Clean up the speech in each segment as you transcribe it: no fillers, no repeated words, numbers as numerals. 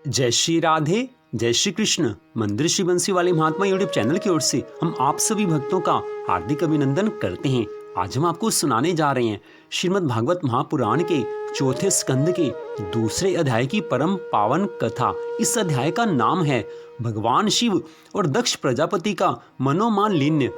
जय श्री राधे, जय श्री कृष्ण। मंदिर श्री बंसी वाले महात्मा यूट्यूब चैनल की ओर से हम आप सभी भक्तों का हार्दिक अभिनंदन करते हैं। आज हम आपको सुनाने जा रहे हैं श्रीमद् भागवत महापुराण के चौथे स्कंद के दूसरे अध्याय की परम पावन कथा। इस अध्याय का नाम है भगवान शिव और दक्ष प्रजापति का मनोमालिन्य।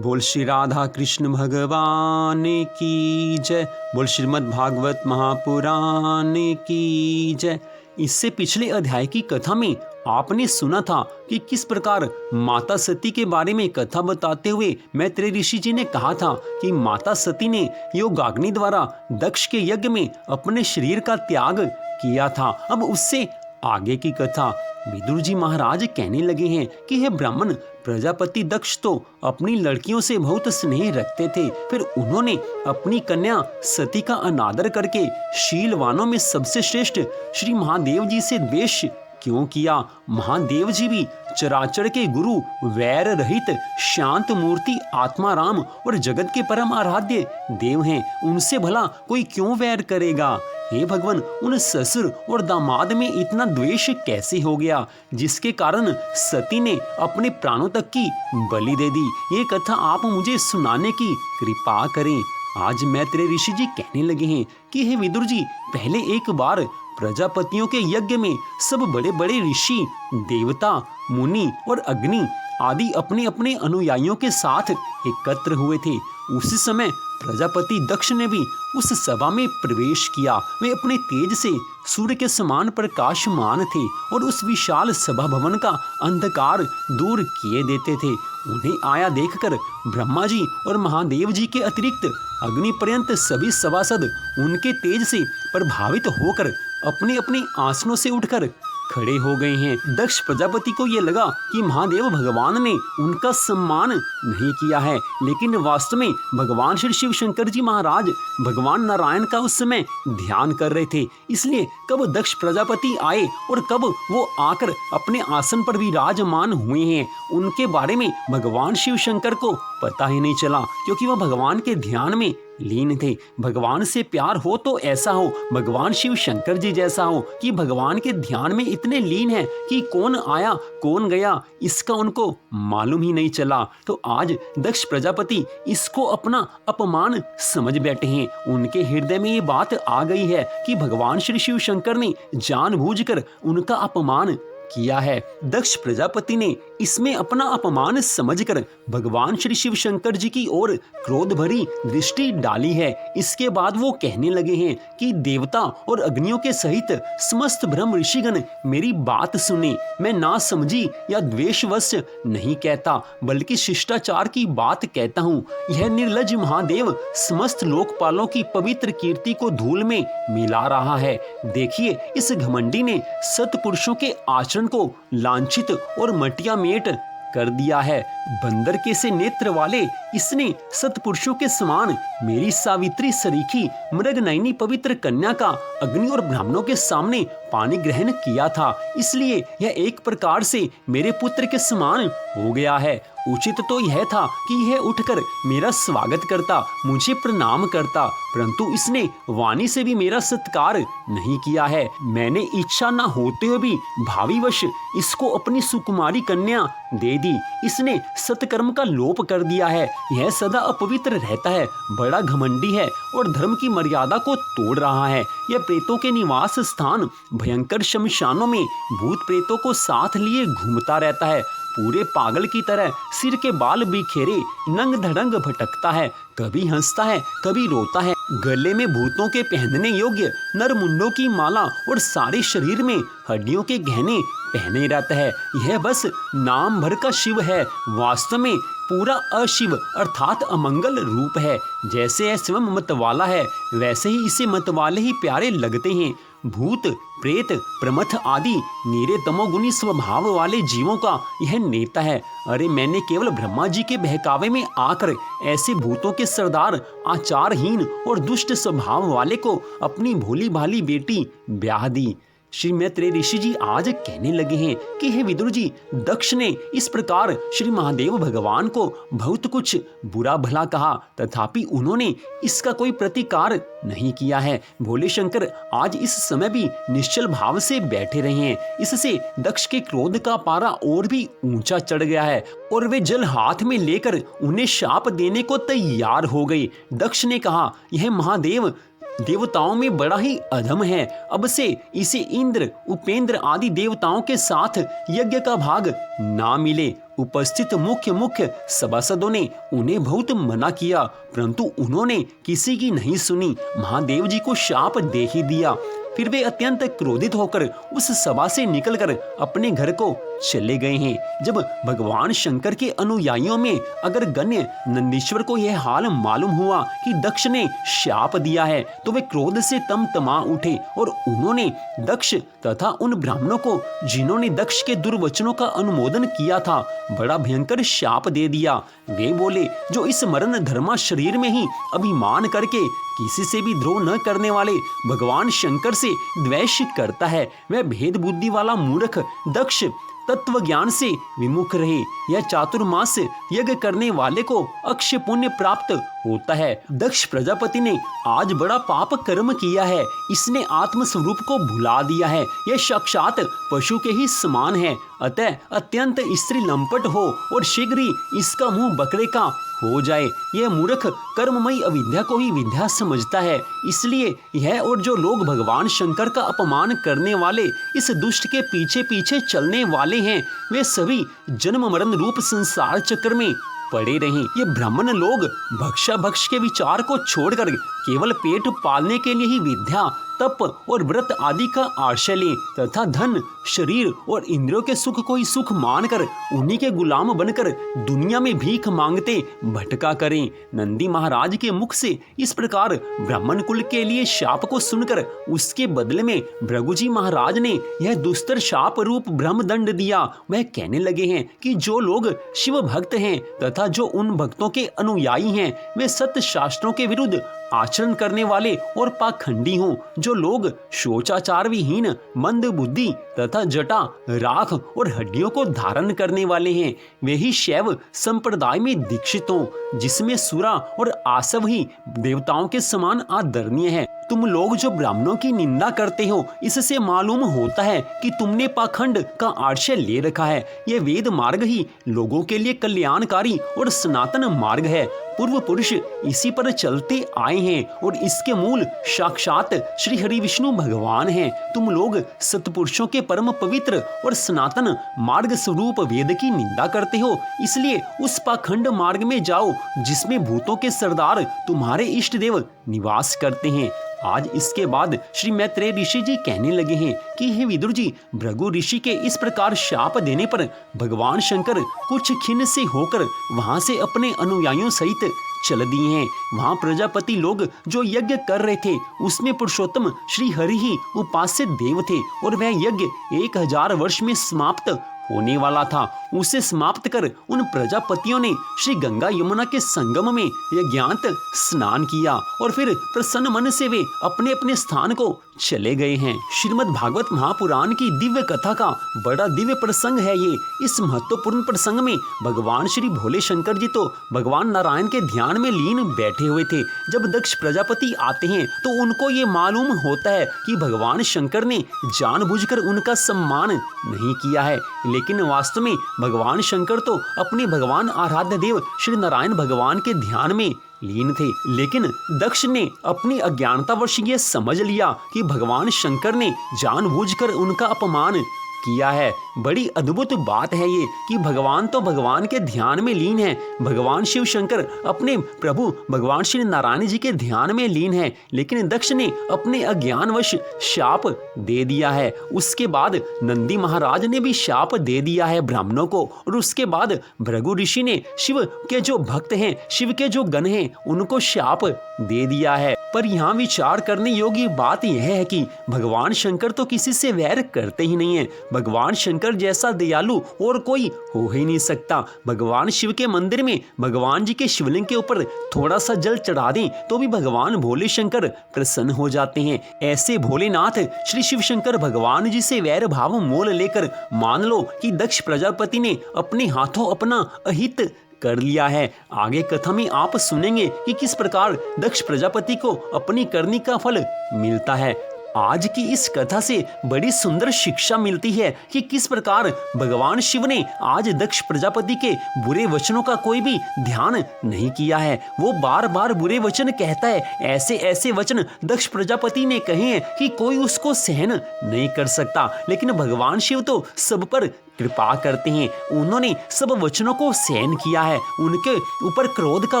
बोल श्री राधा कृष्ण भगवान की जय। बोल श्रीमद् भागवत महापुराण की जय। इससे पिछले अध्याय की कथा में आपने सुना था कि किस प्रकार माता सती के बारे में कथा बताते हुए मैत्रेय ऋषि जी ने कहा था कि माता सती ने योगाग्नि द्वारा दक्ष के यज्ञ में अपने शरीर का त्याग किया था। अब उससे आगे की कथा विदुर जी महाराज कहने लगे हैं कि हे ब्राह्मण, प्रजापति दक्ष तो अपनी लड़कियों से बहुत स्नेह रखते थे। फिर उन्होंने अपनी कन्या सती का अनादर करके शीलवानों में सबसे श्रेष्ठ श्री महादेव जी से द्वेष क्यों किया? महादेव जी भी चराचर के गुरु, वैर रहित शांत मूर्ति आत्मा राम और जगत के परम आराध्य देव हैं। उनसे भला कोई क्यों वैर करेगा? हे भगवान, उन ससुर और दामाद में इतना द्वेष कैसे हो गया जिसके कारण सती ने अपने प्राणों तक की बलि दे दी? ये कथा आप मुझे सुनाने की कृपा करें। आज मैत्रेय ऋषि जी कहने लगे हैं कि हे विदुर जी, पहले एक बार प्रजापतियों के यज्ञ में सब बड़े बड़े ऋषि, देवता, मुनि और अग्नि आदि अपने अपने अनुयायियों के साथ एकत्र हुए थे। उसी समय प्रजापति दक्ष ने भी उस सभा में प्रवेश किया। वे अपने तेज से सूर्य के समान प्रकाशमान थे और उस विशाल सभा भवन का अंधकार दूर किए देते थे। उन्हें आया देखकर ब्रह्मा जी और महादेव जी के अतिरिक्त अग्नि पर्यंत सभी सभासद उनके तेज से प्रभावित होकर अपने अपने आसनों से उठकर खड़े हो गए हैं। दक्ष प्रजापति को यह लगा कि महादेव भगवान ने उनका सम्मान नहीं किया है, लेकिन वास्तव में भगवान श्री शिव शंकर जी महाराज भगवान नारायण का उस समय ध्यान कर रहे थे। इसलिए कब दक्ष प्रजापति आए और कब वो आकर अपने आसन पर विराजमान हुए हैं, उनके बारे में भगवान शिव शंकर को पता ही नहीं चला, क्योंकि वह भगवान के ध्यान में लीन थे। भगवान से प्यार हो तो ऐसा हो, भगवान शिव शंकर जी जैसा हो कि भगवान के ध्यान में इतने लीन है कि कौन आया कौन गया इसका उनको मालूम ही नहीं चला। तो आज दक्ष प्रजापति इसको अपना अपमान समझ बैठे हैं। उनके हृदय में ये बात आ गई है कि भगवान श्री शिव शंकर ने जानबूझकर उनका अपमान किया है। दक्ष प्रजापति ने इसमें अपना अपमान समझकर भगवान श्री शिव शंकर जी की ओर क्रोध भरी दृष्टि डाली है। इसके बाद वो कहने लगे हैं कि देवता और अग्नियों के सहित समस्त ब्रह्म ऋषिगण मेरी बात सुने। मैं ना समझी या द्वेषवश नहीं कहता, बल्कि शिष्टाचार की बात कहता हूँ। यह निर्लज महादेव समस्त लोकपालों की पवित्र कीर्ति को धूल में मिला रहा है। देखिए, इस घमंडी ने सत्पुरुषों के आचरण को लांछित और मटिया मेट कर दिया है। बंदर के से नेत्र वाले इसने सत्पुरुषों के समान मेरी सावित्री सरीखी मृगनयनी पवित्र कन्या का अग्नि और ब्राह्मणों के सामने पानी ग्रहण किया था। इसलिए यह एक प्रकार से मेरे पुत्र के समान हो गया है। उचित तो यह था कि यह उठकर मेरा स्वागत करता, मुझे प्रणाम करता, परंतु इसने वाणी से भी मेरा सत्कार नहीं किया है। मैंने इच्छा न होते हुए भी भावीवश इसको अपनी सुकुमारी कन्या दे दी। इसने सत्कर्म का लोप कर दिया है। यह सदा अपवित्र रहता है, बड़ा घमंडी है और धर्म की मर्यादा को तोड़ रहा है। यह प्रेतों के निवास स्थान भयंकर शमशानों में भूत प्रेतों को साथ लिए घूमता रहता है। पूरे पागल की तरह सिर के बाल बिखेरे नंग धड़ंग भटकता है, कभी हंसता है कभी रोता है। गले में भूतों के पहनने योग्य नरमुंडों की माला और सारे शरीर में हड्डियों के गहने पहने रहता है। यह बस नाम भर का शिव है, वास्तव में पूरा अशिव अर्थात अमंगल रूप है। जैसे यह स्वयं मतवाला है, वैसे ही इसे मतवाले ही प्यारे लगते हैं। भूत प्रेत प्रमथ आदि नीरे तमोगुनी स्वभाव वाले जीवों का यह नेता है। अरे, मैंने केवल ब्रह्मा जी के बहकावे में आकर ऐसे भूतों के सरदार, आचारहीन और दुष्ट स्वभाव वाले को अपनी भोली भाली बेटी ब्याह दी। श्री मैत्रेय ऋषि जी आज कहने लगे हैं कि हे विदुर जी, दक्ष ने इस प्रकार श्री महादेव भगवान को बहुत कुछ बुरा भला कहा, तथापि उन्होंने इसका कोई प्रतिकार नहीं किया है। भोले शंकर आज इस समय भी निश्चल भाव से बैठे रहे हैं। इससे दक्ष के क्रोध का पारा और भी ऊंचा चढ़ गया है और वे जल हाथ में लेकर उन्हें शाप देने को तैयार हो गए। दक्ष ने कहा, यह महादेव देवताओं में बड़ा ही अधम है। अब से इसे इंद्र, उपेंद्र आदि देवताओं के साथ यज्ञ का भाग ना मिले। उपस्थित मुख्य सभासदों ने उन्हें बहुत मना किया, परंतु उन्होंने किसी की नहीं सुनी। महादेव जी को शाप दे ही दिया। फिर वे अत्यंत क्रोधित होकर उस सभा से निकलकर अपने घर को चले गए हैं। जब भगवान शंकर के अनुयायियों में अगर गण्य नंदीश्वर को यह हाल मालूम हुआ कि दक्ष ने शाप दिया है, तो वे क्रोध से तमा उठे और उन्होंने दक्ष तथा उन ब्राह्मणों को जिन्होंने दक्ष के दुर्वचनों का अनुमोदन किया था, बड़ा भयंकर शाप दे दिया। वे बोले, जो इस मरण धर्मा शरीर में ही अभिमान करके किसी से भी द्रोह न करने वाले भगवान शंकर से द्वेष करता है, वह भेद बुद्धि वाला मूर्ख दक्ष तत्व ज्ञान से विमुख रहे। यह चातुर्मास यज्ञ करने वाले को अक्षय पुण्य प्राप्त होता है। दक्ष प्रजापति ने आज बड़ा पाप कर्म किया है। इसने आत्म स्वरूप को भुला दिया है। यह साक्षात पशु के ही समान है। अतः अत्यंत स्त्री लंपट हो और शीघ्र ही इसका मुंह बकरे का हो जाए। यह मूर्ख कर्ममयी अविद्या को ही विद्या समझता है। इसलिए यह और जो लोग भगवान शंकर का अपमान करने वाले इस दुष्ट के पीछे पीछे चलने वाले हैं, वे सभी जन्म मरण रूप संसार चक्र में पड़े रहें। ये ब्राह्मण लोग भक्षा भक्ष के विचार को छोड़कर केवल पेट पालने के लिए ही विद्या, तप और व्रत आदि का आश्रय लें तथा धन, शरीर और इंद्रियों के सुख को ही सुख मानकर उन्हीं के गुलाम बनकर दुनिया में भीख मांगते भटका करें। नंदी महाराज के मुख से इस प्रकार ब्राह्मण कुल के लिए शाप को सुनकर उसके बदले में भृगुजी महाराज ने यह दुस्तर शाप रूप ब्रह्मदंड दिया। वह कहने लगे हैं कि जो लोग शिव भक्त हैं तथा जो उन भक्तों के अनुयायी हैं, वे सत्य शास्त्रों के विरुद्ध आचरण करने वाले और पाखंडी हों, जो लोग शोचाचार विहीन, मंद बुद्धि तथा जटा, राख और हड्डियों को धारण करने वाले हैं, वे ही शैव संप्रदाय में दीक्षित हों, जिसमें सुरा और आसव ही देवताओं के समान आदरणीय है। तुम लोग जो ब्राह्मणों की निंदा करते हो, इससे मालूम होता है कि तुमने पाखंड का आश्रय ले रखा है। यह वेद मार्ग ही लोगों के लिए कल्याणकारी और सनातन मार्ग है। पूर्व पुरुष इसी पर चलते आए हैं और इसके मूल साक्षात श्री हरि विष्णु भगवान हैं। तुम लोग सत्पुरुषों के परम पवित्र और सनातन मार्ग स्वरूप वेद की निंदा करते हो, इसलिए उस पाखंड मार्ग में जाओ जिसमें भूतों के सरदार तुम्हारे इष्ट देव निवास करते हैं। आज इसके बाद श्री मैत्रेय ऋषि जी कहने लगे हैं कि हे विदुर जी, भृगु ऋषि के इस प्रकार शाप देने पर भगवान शंकर कुछ खिन्न से होकर वहां से अपने अनुयायियों सहित चल दिए हैं। वहां प्रजापति लोग जो यज्ञ कर रहे थे, उसमें पुरुषोत्तम श्री हरि ही उपास्य देव थे और वह यज्ञ 1000 वर्ष में समाप्त होने वाला था। उसे समाप्त कर उन प्रजापतियों ने श्री गंगा यमुना के संगम में यज्ञांत स्नान किया और फिर प्रसन्न मन से वे अपने अपने स्थान को चले गए हैं। श्रीमद् भागवत महापुराण की दिव्य कथा का बड़ा दिव्य प्रसंग है ये। इस महत्वपूर्ण प्रसंग में भगवान श्री भोले शंकर जी तो भगवान नारायण के ध्यान में लीन बैठे हुए थे। जब दक्ष प्रजापति आते हैं तो उनको ये मालूम होता है कि भगवान शंकर ने जानबूझकर उनका सम्मान नहीं किया है, लेकिन वास्तव में भगवान शंकर तो अपने भगवान आराध्य देव श्री नारायण भगवान के ध्यान में लीन थे। लेकिन दक्ष ने अपनी अज्ञानतावश ये समझ लिया कि भगवान शंकर ने जानबूझकर उनका अपमान किया है। बड़ी अद्भुत बात है ये कि भगवान तो भगवान के ध्यान में लीन है, भगवान शिव शंकर अपने प्रभु भगवान श्री नारायण जी के ध्यान में लीन है, लेकिन दक्ष ने अपने अज्ञानवश शाप दे दिया है। उसके बाद नंदी महाराज ने भी शाप दे दिया है ब्राह्मणों को, और उसके बाद भृगु ऋषि ने शिव के जो भक्त हैं, शिव के जो गण हैं, उनको शाप दे दिया है। पर यहाँ विचार करने योग्य बात यह है कि भगवान शंकर तो किसी से वैर करते ही नहीं है। भगवान शंकर जैसा दयालु और कोई हो ही नहीं सकता। भगवान शिव के मंदिर में भगवान जी के शिवलिंग के ऊपर थोड़ा सा जल चढ़ा दें तो भी भगवान भोले शंकर प्रसन्न हो जाते हैं। ऐसे भोलेनाथ श्री शिव शंकर भगवान जी से वैर भाव मोल लेकर मान लो कि दक्ष प्रजापति ने अपने हाथों अपना अहित कर लिया है। आगे कथा में आप सुनेंगे कि किस प्रकार दक्ष प्रजापति को अपनी करनी का फल मिलता है। आज की इस कथा से बड़ी सुंदर शिक्षा मिलती है कि किस प्रकार भगवान शिव ने आज दक्ष प्रजापति के बुरे वचनों का कोई भी ध्यान नहीं किया है। वो बार बार बुरे वचन कहता है, ऐसे ऐसे वचन दक्ष प्रजापति ने कहे हैं कि कोई उसको सहन नहीं कर सकता, लेकिन भगवान शिव तो सब पर कृपा करते हैं। उन्होंने सब वचनों को सहन किया है, उनके ऊपर क्रोध का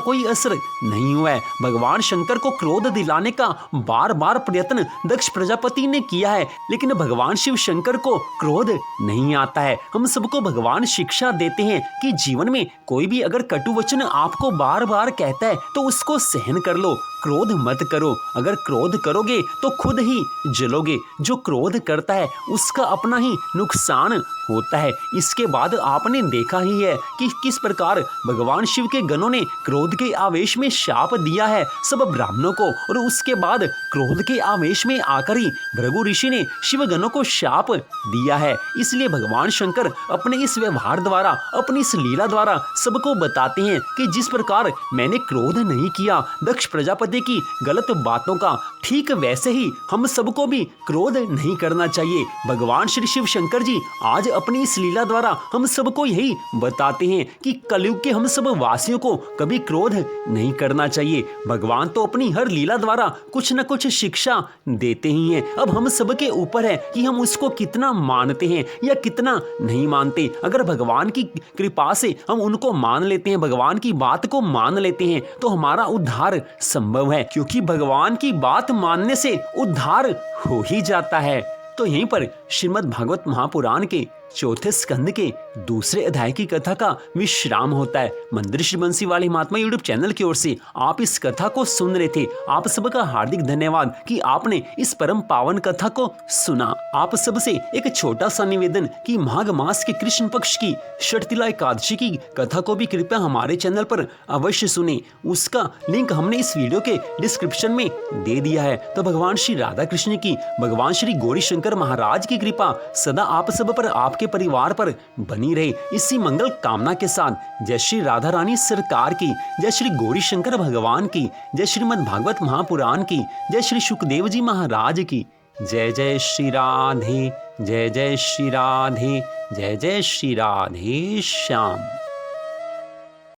कोई असर नहीं हुआ है। भगवान शंकर को क्रोध दिलाने का बार बार प्रयत्न दक्ष प्रजापति ने किया है, लेकिन भगवान शिव शंकर को क्रोध नहीं आता है। हम सबको भगवान शिक्षा देते हैं कि जीवन में कोई भी अगर कटु वचन आपको बार बार कहता है तो उसको सहन कर लो, क्रोध मत करो। अगर क्रोध करोगे तो खुद ही जलोगे। जो क्रोध करता है उसका अपना ही नुकसान होता है। इसके बाद आपने देखा ही है कि किस प्रकार भगवान शिव के गणों ने क्रोध के आवेश में शाप दिया है सब ब्राह्मणों को, और उसके बाद क्रोध के आवेश में आकर ही भृगु ऋषि ने शिव गणों को शाप दिया है। इसलिए भगवान शंकर अपने इस व्यवहार द्वारा, अपनी इस लीला द्वारा सबको बताते हैं कि जिस प्रकार मैंने क्रोध नहीं किया दक्ष प्रजापति की गलत बातों का, ठीक वैसे ही हम सबको भी क्रोध नहीं करना चाहिए। भगवान श्री शिव शंकर जी आज अपनी इस लीला द्वारा हम सबको यही बताते हैं कि कलयुग के हम सब वासियों को कभी क्रोध नहीं करना चाहिए। भगवान तो अपनी हर लीला द्वारा कुछ न कुछ शिक्षा देते ही हैं। अब हम सबके ऊपर है कि हम उसको कितना मानते हैं या कितना नहीं मानते। अगर भगवान की कृपा से हम उनको मान लेते हैं, भगवान की बात को मान लेते हैं, तो हमारा उद्धार संभव है, क्योंकि भगवान की बात मानने से उद्धार हो ही जाता है। तो यहीं पर श्रीमद् भागवत महापुराण के चौथे स्कंद के दूसरे अध्याय की कथा का विश्राम होता है। मंदिर श्री बंसी वाली महात्मा यूट्यूब चैनल की ओर से आप इस कथा को सुन रहे थे। आप सबका हार्दिक धन्यवाद कि आपने इस परम पावन कथा को सुना। आप सबसे एक छोटा सा निवेदन कि माघ मास के कृष्ण पक्ष की षटतिला एकादशी की कथा को भी कृपया हमारे चैनल पर अवश्य सुने। उसका लिंक हमने इस वीडियो के डिस्क्रिप्शन में दे दिया है। तो भगवान श्री राधा कृष्ण की, भगवान श्री गौरी शंकर महाराज की कृपा सदा आप सब पर, आपके परिवार पर बनी रहे, इसी मंगल कामना के साथ जय श्री राधा रानी सरकार की, जय श्री गौरी शंकर भगवान की, जय श्रीमद् भागवत महापुराण की, जय श्री सुखदेव जी महाराज की। जय जय श्री राधे, जय जय श्री राधे, जय जय श्री राधे श्याम।